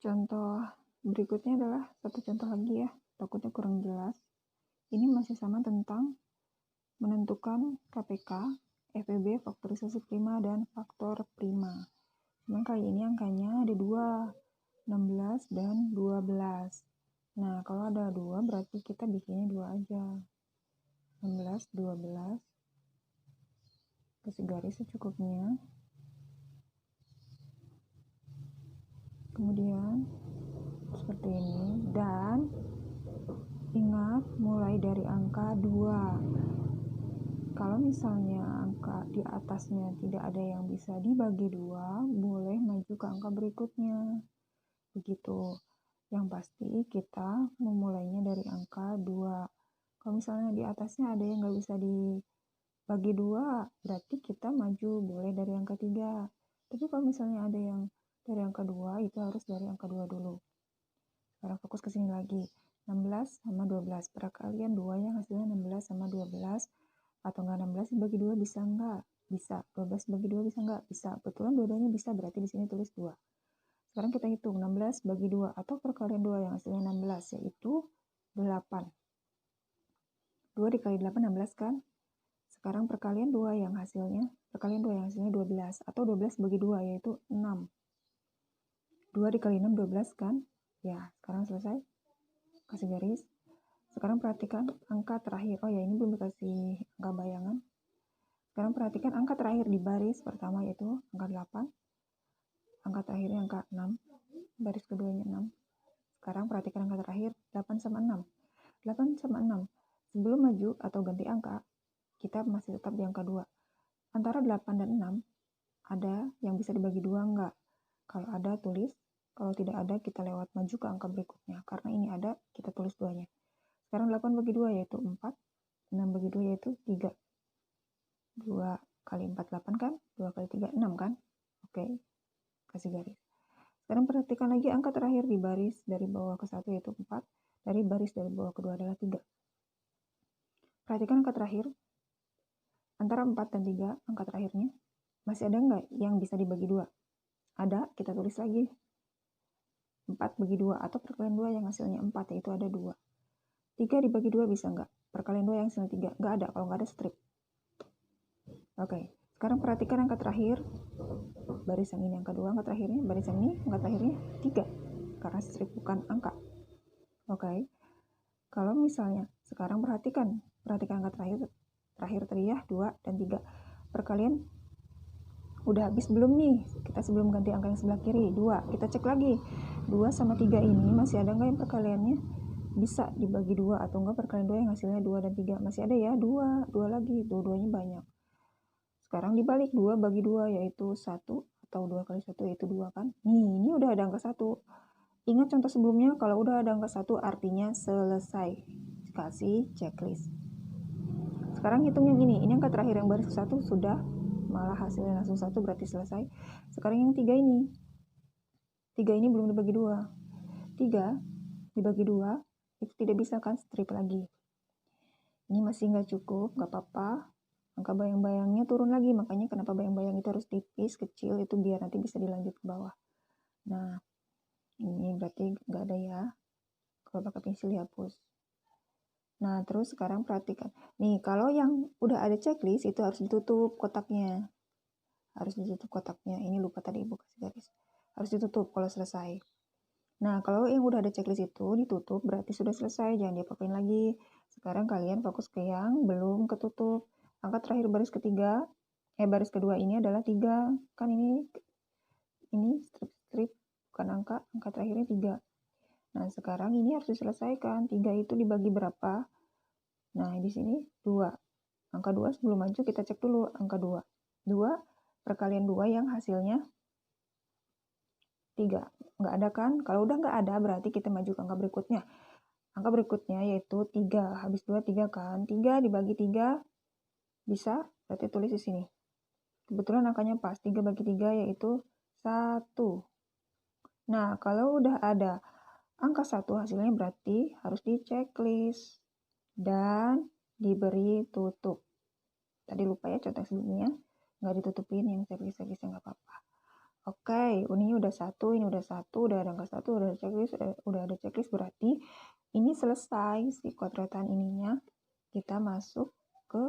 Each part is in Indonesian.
Contoh berikutnya adalah satu contoh lagi ya, takutnya kurang jelas. Ini masih sama tentang menentukan KPK, FEB, faktorisasi prima, dan faktor prima. Cuman kali ini angkanya ada 2, 16 dan 12. Nah, kalau ada 2 berarti kita bikinnya 2 aja. 16, 12. Kasih garis secukupnya. Kemudian seperti ini, dan ingat mulai dari angka 2. Kalau misalnya angka di atasnya tidak ada yang bisa dibagi 2, boleh maju ke angka berikutnya. Begitu. Yang pasti kita memulainya dari angka 2. Kalau misalnya di atasnya ada yang nggak bisa dibagi 2, berarti kita maju boleh dari angka 3. Tapi kalau misalnya ada yang dari angka 2, itu harus dari angka 2 dulu. Sekarang fokus ke sini lagi. 16 sama 12. Perkalian 2 yang hasilnya 16 sama 12. Atau enggak 16 dibagi 2 bisa enggak? Bisa. 12 bagi 2 bisa enggak? Bisa. Betulan dua-duanya bisa, berarti di sini tulis 2. Sekarang kita hitung 16 bagi 2 atau perkalian 2 yang hasilnya 16 yaitu 8. 2 dikali 8 16 kan? Sekarang perkalian 2 yang hasilnya 12 atau 12 bagi 2 yaitu 6. 2 dikali 6 12 kan? Ya, sekarang selesai. Kasih garis. Sekarang perhatikan angka terakhir. Oh ya, ini belum dikasih angka bayangan. Sekarang perhatikan angka terakhir di baris pertama yaitu angka 8. Angka terakhirnya angka 6. Baris keduanya 6. Sekarang perhatikan angka terakhir 8 sama 6. 8 sama 6. Sebelum maju atau ganti angka, kita masih tetap di angka 2. Antara 8 dan 6, ada yang bisa dibagi 2 enggak? Kalau ada, tulis. Kalau tidak ada, kita lewat maju ke angka berikutnya. Karena ini ada, kita tulis 2-nya. Sekarang 8 bagi 2 yaitu 4. 6 bagi 2 yaitu 3. 2 kali 4, 8 kan? 2 kali 3, 6 kan? Oke, kasih garis. Sekarang perhatikan lagi angka terakhir di baris dari bawah ke 1 yaitu 4. Dari baris dari bawah ke 2 adalah 3. Perhatikan angka terakhir. Antara 4 dan 3, angka terakhirnya. Masih ada nggak yang bisa dibagi 2? Ada, kita tulis lagi. 4 bagi 2 atau perkalian 2 yang hasilnya 4 yaitu ada 2. 3 dibagi 2 bisa nggak? Perkalian 2 yang hasilnya 3. Nggak ada, kalau nggak ada strip. Oke, sekarang perhatikan angka terakhir. Baris yang ini angka 2, angka terakhirnya. Baris yang ini angka terakhirnya 3. Karena strip bukan angka. Oke, kalau misalnya sekarang perhatikan angka terakhir tadi ya, 2 dan 3. Perkalian udah habis belum nih? Kita sebelum ganti angka yang sebelah kiri, 2. Kita cek lagi. 2 sama 3 ini masih ada nggak yang perkaliannya bisa dibagi 2 atau enggak perkalian 2 yang hasilnya 2 dan 3? Masih ada ya, 2 lagi. Dua-duanya banyak. Sekarang dibalik 2 bagi 2 yaitu 1 atau 2 kali 1 yaitu 2 kan? Nih, ini udah ada angka 1. Ingat contoh sebelumnya, kalau udah ada angka 1 artinya selesai. Kasih checklist. Sekarang hitung yang ini angka terakhir yang baris 1 sudah, malah hasilnya langsung 1 berarti selesai. Sekarang yang 3 ini. 3 ini belum dibagi 2. 3 dibagi 2 itu tidak bisa kan, strip lagi. Ini masih nggak cukup, nggak apa-apa. Angka bayang-bayangnya turun lagi, makanya kenapa bayang-bayang itu harus tipis, kecil, itu biar nanti bisa dilanjut ke bawah. Nah, ini berarti nggak ada ya. Kalau pakai pensil dihapus. Nah, terus sekarang perhatikan. Nih, kalau yang udah ada checklist itu harus ditutup kotaknya. Harus ditutup kotaknya. Ini lupa tadi Ibu kasih garis. Harus ditutup kalau selesai. Nah, kalau yang udah ada checklist itu ditutup, berarti sudah selesai. Jangan diapa-apain lagi. Sekarang kalian fokus ke yang belum ketutup. Angka terakhir baris ketiga, baris kedua ini adalah 3. Kan ini strip-strip, bukan angka terakhirnya 3. Nah, sekarang ini harus diselesaikan. 3 itu dibagi berapa? Nah, di sini 2. Angka 2 sebelum maju kita cek dulu angka 2. 2 perkalian 2 yang hasilnya 3. Nggak ada kan? Kalau udah nggak ada berarti kita maju ke angka berikutnya. Angka berikutnya yaitu 3. Habis 2, 3 kan? 3 dibagi 3 bisa? Berarti tulis di sini. Kebetulan angkanya pas. 3 bagi 3 yaitu 1. Nah, kalau udah ada angka 1 hasilnya berarti harus di checklist dan diberi tutup. Tadi lupa ya contoh sebelumnya, nggak ditutupin yang checklist-checklistnya nggak apa-apa. Oke, ini udah satu, ini udah satu, udah ada angka satu, udah ada checklist, berarti ini selesai si kontretan ininya. Kita masuk ke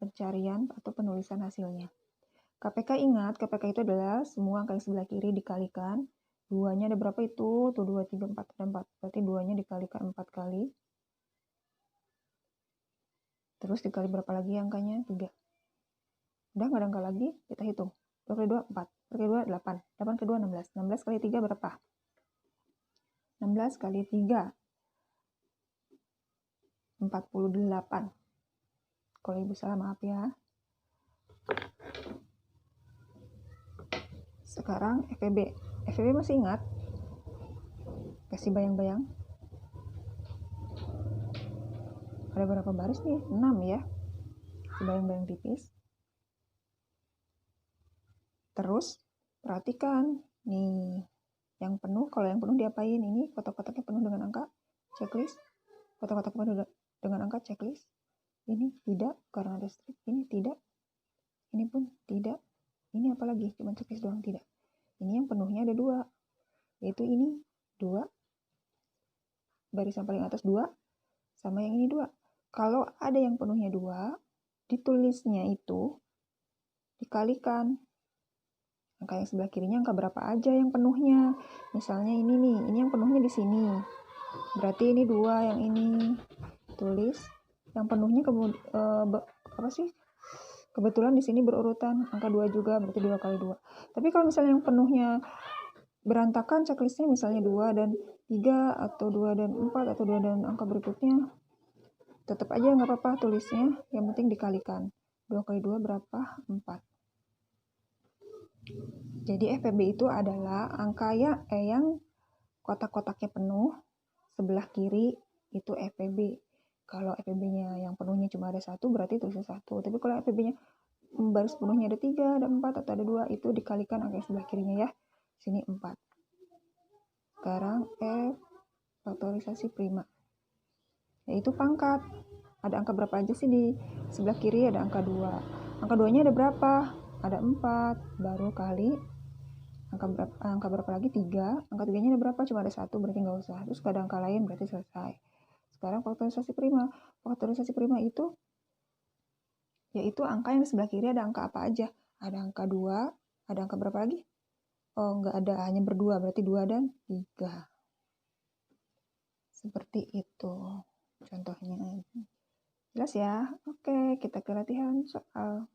pencarian atau penulisan hasilnya. KPK ingat, KPK itu adalah semua angka yang sebelah kiri dikalikan. 2-nya ada berapa itu? Tuh 2, 3, 4, ada 4. Berarti 2-nya dikalikan 4 kali. Terus dikali berapa lagi angkanya? 3. Udah nggak ada angka lagi, kita hitung. 2 kali 2, 4. 4 kali 2, 8. 8 kali 2, 16. 16 kali 3 berapa? 16 kali 3. 48. Kalau ibu salah maaf ya. Sekarang FEB. FEB masih ingat? Kasih bayang-bayang. Ada berapa baris nih? 6 ya. Kasih bayang-bayang tipis. Terus perhatikan nih, yang penuh, kalau yang penuh diapain? Ini kotak-kotaknya penuh dengan angka checklist. Kotak-kotak penuh dengan angka checklist. Ini tidak karena ada strip. Ini tidak. Ini pun tidak. Ini apa lagi? Cuma checklist doang, tidak. Ini yang penuhnya ada 2. Yaitu ini 2. Baris yang paling atas 2. Sama yang ini 2. Kalau ada yang penuhnya 2, ditulisnya itu dikalikan. Angka yang sebelah kirinya angka berapa aja yang penuhnya. Misalnya ini nih, ini yang penuhnya di sini. Berarti ini 2, yang ini. Tulis yang penuhnya kebetulan di sini berurutan angka 2 juga, berarti 2 kali 2. Tapi kalau misalnya yang penuhnya berantakan checklistnya, misalnya 2 dan 3 atau 2 dan 4 atau 2 dan angka berikutnya, tetap aja nggak apa-apa tulisnya, yang penting dikalikan. 2 kali 2 berapa? 4. Jadi FEB itu adalah angka yang kotak-kotaknya penuh, sebelah kiri itu FEB. Kalau FEB-nya yang penuhnya cuma ada 1, berarti tulisnya 1. Tapi kalau FEB-nya baris penuhnya ada 3, ada 4, atau ada 2, itu dikalikan angka yang sebelah kirinya ya. Sini 4. Sekarang F faktorisasi prima. Yaitu pangkat. Ada angka berapa aja sih di sebelah kiri? Ada angka 2. Angka 2-nya ada berapa? Ada 4. Baru kali angka berapa lagi? 3. Angka 3-nya ada berapa? Cuma ada 1, berarti nggak usah. Terus gak ada angka lain, berarti selesai. Sekarang faktorisasi prima. Faktorisasi prima itu yaitu angka yang di sebelah kiri ada angka apa aja? Ada angka 2, ada angka berapa lagi? Oh, nggak ada, hanya berdua, berarti 2 dan 3. Seperti itu contohnya. Jelas ya? Oke, kita ke latihan soal.